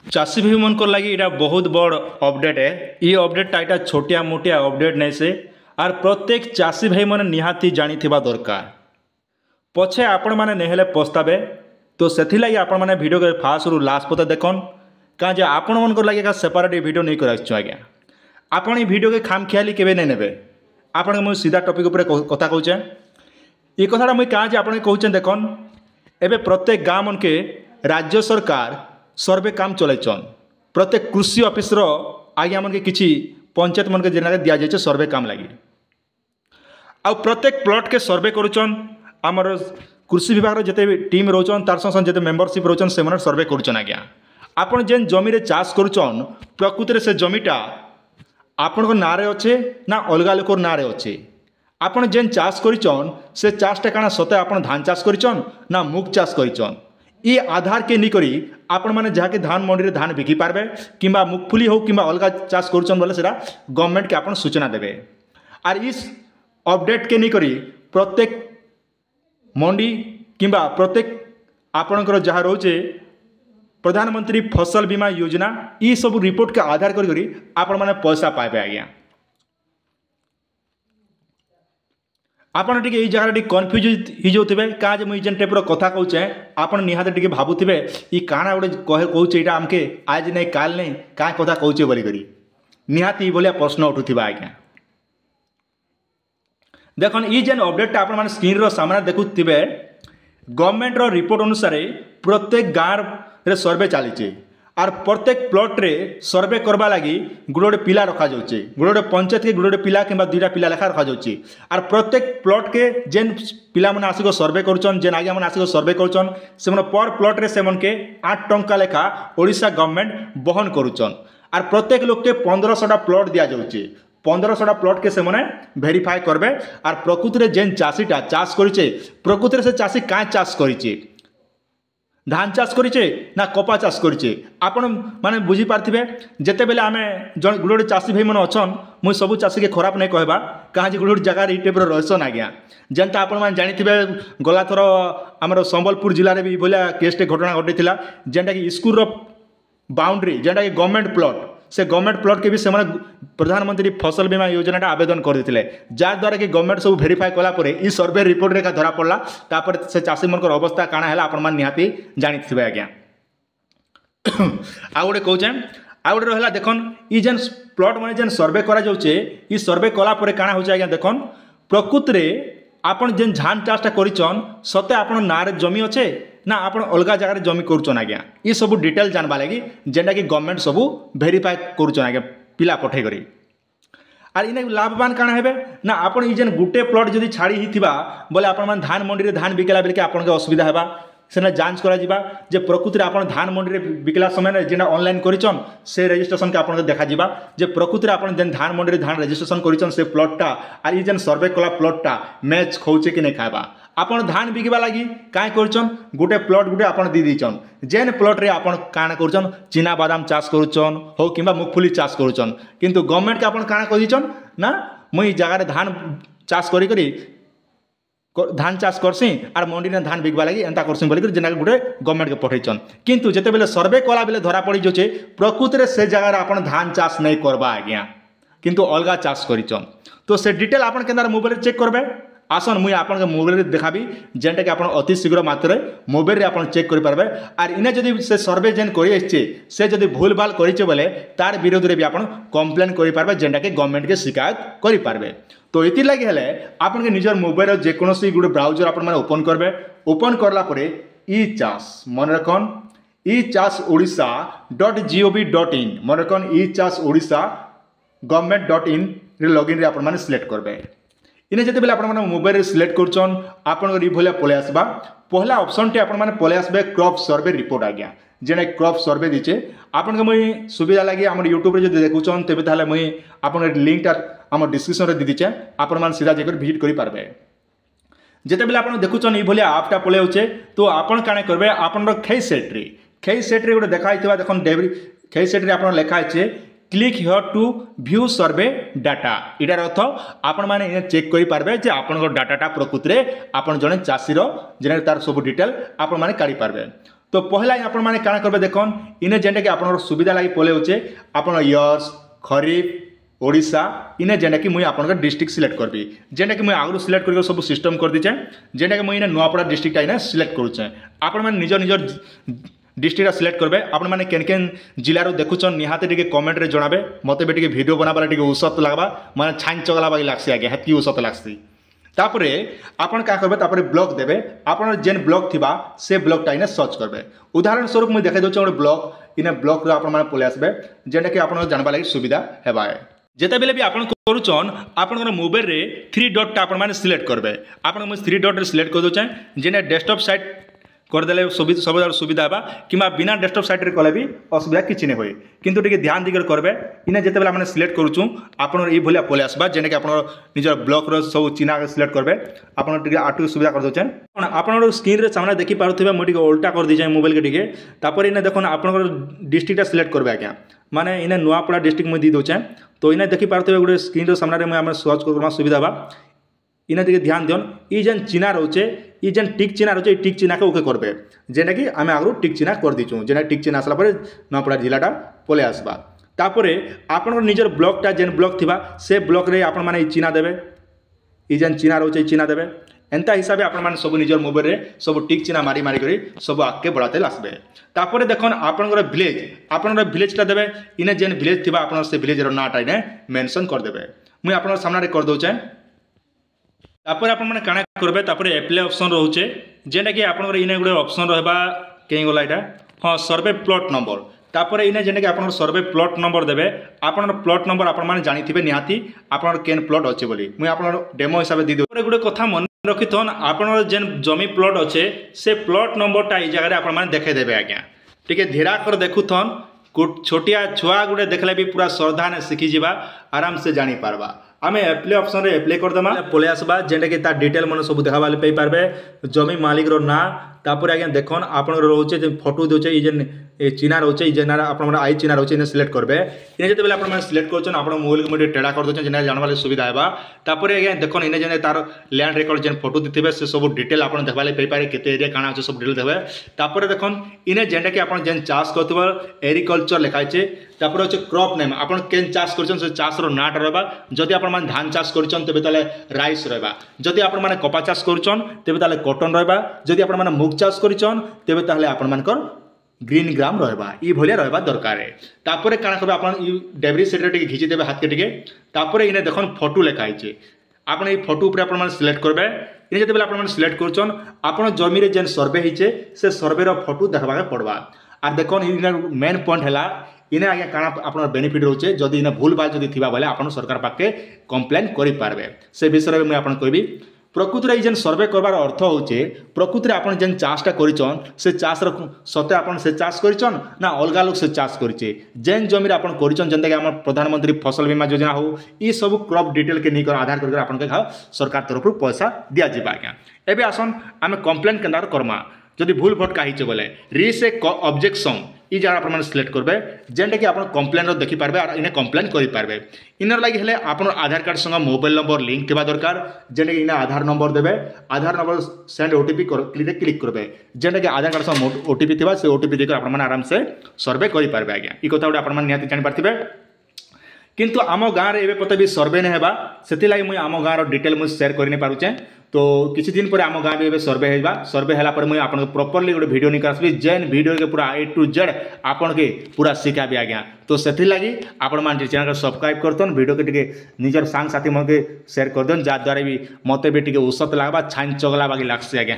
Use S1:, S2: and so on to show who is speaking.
S1: चाषी भाई मन लगी इटा बहुत बड़ अपडेट है। ये अपडेटा यहाँ छोटिया मोटिया अपडेट नहीं से आर प्रत्येक चाषी भाई मैंने निहाती जानी दरकार। पछे आपण मैंने नहीं पछतावे तो से लगी आपण मैंने भिडियो के फास्ट रु लास्ट पता देखन क्या जे आपण मन लगे सेपरेट भिडियो नहीं कर आज्ञा। आपण ये भिडियो के खाम खियाली केवे नहीं नेबे। आपण मुझे सीधा टॉपिक उपर कथा कहूचे। ये कथाटा मुझे क्या आप कहूँ देखन एबे प्रत्येक गाँव मन के राज्य सरकार सर्वे काम चलैछन। प्रत्येक कृषि ऑफिस आज्ञा मन के किसी पंचायत मन के जिले दि जाए सर्वे काम लगी। आ प्रत्येक प्लॉट के सर्वे करुचन आमर कृषि विभाग जिते टीम रोचन तार संग जिते मेंबरशिप रोचन से सर्वे करुचन। आज्ञा आपन जेन जमी चाष करुचन प्रकृति से जमीटा आपण ना अच्छे ना अलग लोकर ना अच्छे। आपन जेन चाष करिचन से चाषटा काना सते आपन धान चाष करिचन ना मुग चाष करिचन। ये आधार के निकरी आपण माने जहाँकि धान मंडी में धान बिकी पारबे किंबा मुगफुली हो किंबा अलग चाष करुचन बोले सेटा गवर्नमेंट के आपन सूचना देबे। आर इस अपडेट के निकरी प्रत्येक मंडी किंबा प्रत्येक आपणकर जहाँ रोचे प्रधानमंत्री फसल बीमा योजना ये सब रिपोर्ट के आधार करी आपण माने पैसा पाइबे। आज्ञा आपन टिके ये जगह कन्फ्यूज हो जाते क्या मुझे जेन टाइप कथा कहूचे आप निहाते टिके भावुवे ये काना गोटे कहूचे यहाँ आमके आज नहीं काल नहीं क्या कथा कहूचे बोलिकी निहाती भाया प्रश्न उठुवा। आज्ञा देखन ये जेन अपडेट आप स्क्रीन सामने देखुवे गवर्नमेंट रिपोर्ट अनुसार प्रत्येक गाँव रे सर्वे चली आर प्रत्येक प्लॉट रे सर्वे करवा लगी गोटे पिला रखा जाउचे। गोटे पंचायत के गोटे पिला किंबा दुईटा पिला लेखा रखा जाउचे। आर प्रत्येक प्लॉट के जेन पिला मन आसिक सर्वे करुचन जेन आज्ञा मन आसिक सर्वे करुचन से पर प्लॉट रे से मन के 8 टंका लेखा ओडिशा गवर्नमेंट बहन करुचन। आर प्रत्येक लोक के 1500टा प्लॉट दिया जाउचे। 1500टा प्लॉट के से मने वेरीफाई करबे आर प्रकृति रे जेन चाषीटा चाष करिचे प्रकृति से चाषी क्या चाष करिचे धान चाष करिचे ना कपा चाष करिचे आपण माने बुझी पारथिबे। जेते बेले आमे जण गुडोडे चाषी भाई मन अछन मुई सब चाषी के खराब नहीं कहबा कहाँ जे गुडोडे जगह इ टाइप रहसन। आज्ञा जेनता आपण माने जानिथिबे गला थर हमर संबलपुर जिले में भी बोलिया केसटे घटना घटिथिला जेनटा कि स्कूल रो बाउंड्री जेनटा कि गवर्नमेंट प्लॉट से गवर्नमेंट प्लॉट के भी से प्रधानमंत्री फसल बीमा योजना आवेदन करते जहाँद्वारा कि गवर्नमेंट सब वेरीफाई कलापर ई सर्वे रिपोर्ट रे धरा पड़ा तापर से चाषी मन अवस्था काଣା है आपण निहाती जानी। आज्ञा आ गोटे कौचे आ गोटे रहा देखन ई जेन प्लॉट मैंने जेन सर्वे करा जाउचे ई सर्वे कलापर काଣା होचे। आज्ञा देखन प्रकृति रे आपण जेन धान चाषटा करिचन सते आपण नारे जमी अच्छे ना आप अलग जगह जमी करुचन। आज्ञा ये सब डिटेल जानवा लगी जेनटा कि गवर्नमेंट सब वेरीफाई करुचन। आज्ञा पिला पठे करी आर इन लाभवान काଣା हेबे ना आपण ई जेन गुटे प्लॉट जदि छाड़ी हिथिबा बोले आपण मान धान मंडी रे धान बिकला बेले आपण के असुविधा हेबा सेना जांच करा जिबा जे प्रकृति रे आपण धान मंडी रे बिकला समय जेना ऑनलाइन करिचन से रजिस्ट्रेशन के आपण के देखा जिबा जे प्रकृति रे आपण जेन धान मंडी रे धान रजिस्ट्रेशन करिचन से प्लॉटटा आर ई जेन सर्वे कला प्लॉटटा मैच खोचे कि नहीं खाबा आपण धान बिकवा लगी क्या करचन गोटे प्लॉट गोटे आपण दी दीचन जेन प्लॉट रे आपण काଣା करचन चीना बादाम चाष करुचन हो किंबा मुगफुली चाष करुचन किंतु गवर्नमेंट के आपण काଣା कहिचन ना मुई जगह धान चाष करी करी धान चाष करसी आर मंडी में धान बिकवा लगी एंता करसी बोलिक जेना गोटे गवर्नमेंट के पठेचन किंतु जेते बेले सर्वे कला बेले धरा पड़ी जाउचे प्रकृति रे से जगह आपण धान चाष नहीं करबा। आज्ञा किंतु अलगा चाष करिचन तो से डिटेल आपण केनार मोबाइल चेक करबे आसन मुई आपन के मोबाइल रे देखाबी जेनटा कि आपन अति शीघ्र मात्रा मोबाइल रे आपन चेक करि पारबे आर इने जदि से सर्वे जेन करि आछे से जदि भूल भाल करिचे बोले तार विरोध रे भी आपन कंप्लेन करि पारबे जेनटा कि गवर्नमेंट के शिकायत करि पारबे। तो इति लागि हेले आपन के निजर मोबाइल रे जे कोनोसी गुड ब्राउजर आपन माने ओपन करबे ओपन करला परे ई चाष मन रखन ई चाष orisha.gov.in मन रखन ई चाष orisha government.in रे लॉगिन रे आपन माने सिलेक्ट करबे। इने जते बेले आपण मोबाइल सिलेक्ट करछन आपण भलिया पळे आसबा पहला ऑप्शन टे आपण माने पळे आसबे क्रॉप सर्वे रिपोर्ट। आज्ञा जेने क्रॉप सर्वे दिचे आपण के मुई सुविधा लागि हमर यूट्यूब रे जे देखुछन तेबे ताले मुई आपण लिंक टा हमर डिस्क्रिप्शन रे दी दिचे आपण मान सीधा जेकर विजिट करि पारबे। जेते बेले आपण देखुछन ई भलिया ऐप टा पळे होचे तो आपण काणे करबे आपण खै सेट रे गोटे देखाइतबा देखन डेवरी खै सेट रे आपण लेखा आछे click here to view survey data इटार अर्थ आपण माने चेक करि पारबे जे आपण डाटाटा प्रकृति रे आपण जने चाषीर जेने तार सब डिटेल आपण माने काढी पारबे। तो पहला ही आपण मैंने काଣା करबे देखन इने जेनटा कि आपनर सुविधा लगी पले होचे आपण इयर्स खरीफ ओडिशा इने जेनटा कि मुई आपनकर डिस्ट्रिक्ट सिलेक्ट करबी जेनटा कि मुई आगु सिलेक्ट करके सब सिस्टम कर दीचे जेनटा कि मुई इने नुआपड़ा डिस्ट्रिक्ट इने सिलेक्ट करूचे आपण मैंने निज निज डिस्ट्रिक्ट सिलेक्ट करबे आपण मैंने केन केन जिल्ला रो देखुछन निहाते टिके कमेंट रे जणाबे मते बे टिके वीडियो बनाबाला टिके उसत लागबा माने छान चगला बागी लागसी आगे हेतकी उसत लागसी तापरे आपण का करबे तापरे ब्लॉक देबे आपण जेन ब्लॉक थिबा से ब्लॉक टा इने सर्च करबे उदाहरण स्वरूप मुई देखाइ दोछ गोटे ब्लॉक इने ब्लॉक रो आपण माने पले आसबे जेनटा कि आपण जानबा लागि सुविधा हेबा है जेते बेले भी आपण करूछन आपण मोबाइल रे 3 डॉट टा आपण माने सिलेक्ट करबे आपण मुई 3 डॉट रे सिलेक्ट कर दोछ जेने डेस्कटॉप साइट करदेले सब सुविधा बा किमा बिना डेस्कटॉप साइट रे कले भी असुविधा किछि नै होय किंतु टिके ध्यान दिकर करबे इने जेते बेला माने सिलेक्ट करूछु आपण ई भलिया पले आसबा जेने कि आपण निजर ब्लॉक रो सब चिन्हा के सिलेक्ट करबे आपण टिके आटु सुविधा कर दोछन आपण स्क्रीन रे सामने देखि पारुथिबे मो टिके उल्टा कर दिजै मोबाइल के टिके तापर इने देखन आपण डिस्ट्रिक्ट सिलेक्ट करबे आज्ञा माने इने नुआपड़ा डिस्ट्रिक्ट में दी दोछे तो इने देखि पारुथिबे गोटे स्क्रीन रो सामने रे हम सर्च करबा सुविधा बा इने दिके ध्यान दियन ई जेन चिन्हा रोचे ई जेन टिक चिन्हा रोचे टिक चिन्हा के ओके करबे जेना कि आमे आगु टिक चिन्हा कर दिचु जेना टिक चिन्हा आसला परे नुआपड़ा जिल्लाटा पले आसबा तापरे आपण निजर ब्लॉक टा जेन ब्लॉक थिबा से ब्लॉक रे आपण माने ई चिन्हा देबे ई जेन चिन्हा रोचे ई चिन्हा देबे एंता हिसाबे आपण माने सब निजर मोबाइल रे सब टिक चिन्हा मारी मारी करी सब आके बढ़ाते आसबे तापरे देखन आपनकर विलेज टा देबे इने जेन विलेज थिबा आपण से विलेज रो नाटा इने मेंशन कर देबे मुई आपण सामने रे कर दोचे तापर आपण माने काना करबे तापर एप्लाई ऑप्शन रहउचे जेना कि आपनकर इने गुडे ऑप्शन रहबा केई गला इटा हां सर्वे प्लॉट नंबर तापर इने जेना कि आपनकर सर्वे प्लॉट नंबर देबे आपनकर प्लॉट नंबर आपण माने जानिथिबे निहाती आपनकर केन प्लॉट अछि बोली मुई आपनकर डेमो हिसाब दे दो गुडे कथा मन रखिथन आपनकर जेन जमी प्लॉट अछि से प्लॉट नंबर टा ई जगह रे आपण माने देखे देबे आज्ञा टिके धीरा कर देखुथन छोटिया छुआ गुडे देखले भी पूरा श्रद्धा ने सीखी जिबा आराम से जानी पारबा आमे एप्लाई ऑप्शन रे एप्लाई कर दमा पले आसबा जेंटा कि ता डिटेल मन सब देखा वाले पे पारबे जमी मालिक रो ना तापर आगे देखन आपण रोचे जे फोटो दोचे ई जेन चिन्हा रोचे ई जेना आपण मन आई चिन्हा रोचे ने सिलेक्ट करबे इने जते बेले आपण मन सिलेक्ट करछन आपण मोबाइल के टेढ़ा कर दोचे जेना जानवा ले सुविधा हेबा तापर आगे देखन इने जेने तार लैंड रिकॉर्ड जेन फोटो दिथिबे से सब डिटेल आपण देखबा ले पे पारे केते एरिया काना छै सब डिटेल देबे तापर देखन इने जेंटा कि आपण जेन चाष करथबो एग्रीकल्चर लिखाइ छै तापर होचे क्रॉप नेम आपण केन चाष करछन से चाष रो नाट रहबा जदि आपण मन धान चाष करछन तबे ताले राइस रहबा जदि आपण मन कपा चाष करछन तबे ताले कॉटन रहबा जदि आपण मन मुग चाष करछन तबे ताले आपण मानकर ग्रीन ग्राम रहबा ई भलिया रहबा दरकार है तापर काना करबा आपण ई डेब्री सेट रे टिके घिची देबे हाथ के टिके तापर इने देखन फोटो लेखाइ छै आपण ई फोटो ऊपर आपण मन सिलेक्ट करबे इने जते बेले आपण मन सिलेक्ट करछन आपण जमी रे जेन सर्वे हिचे से सर्वे रो फोटो देखबा के पड़बा आ देखन इने मेन पॉइंट हला इने आगे काना आपण बेनिफिट रोचे जदि इने भूल भाल जदि थिबा बेले आपण सरकार पाके कंप्लेन करि पारबे से विषय रे मैं आपण कहबी प्रकृति रे जेन सर्वे करबार अर्थ होचे प्रकृति रे आपण जेन चाषटा करिचन से चाष रो सते आपण से चाष करिचन ना अलगा लोग से चाष करिचे जेन जमी रे आपण करिचन जेंता कि हमर प्रधानमंत्री फसल बीमा योजना हो ई सब क्रॉप डिटेल के नहीं कर आधार करके आपण के सरकार तरफ पैसा दिया जिबा आज्ञा एबे आसन आमे कंप्लेन केंदार करमा जदि भूल भट काहिचे बोले रिस ए ऑब्जेक्शन ई जगह आपण माने सिलेक्ट करबे जेंटा कि आपण कंप्लेन रो देखि पारबे और इने कंप्लेन करि पारबे इनर लागि हेले आपण आधार कार्ड संग मोबाइल नंबर लिंक थिबा दरकार जेंटा कि इने आधार नंबर देबे आधार नंबर सेंड ओटीपी क्लिक करबे जेंटा कि आधार कार्ड संग ओटीपी थिबा से ओटीपी देकर आपण माने आराम से सर्वे करि पारबे आज्ञा ई कथा आपण माने निहाती जानि पारथिबे किंतु आम गाँव में पते भी सर्वे नहीं हेबा सेति लागि मुई आम गाँव डिटेल मुझे शेयर कर नहीं पारुचे तो किसी दिन पर आम गाँव में सर्वे हेबा सर्वे हैला पर मुई आपन प्रॉपर्ली गोटे वीडियो निकाल आसबी जेन वीडियो के पूरा A to Z आपन के पूरा सिखाबी आज्ञा तो सेति लागि आपन मान चैनल को सब्सक्राइब करतन वीडियो के टिके निजर सांग साथी मन के शेयर कर देन जा द्वारा भी मते भी टिके उसत लागबा छान चगला बागी लागसे आज्ञा।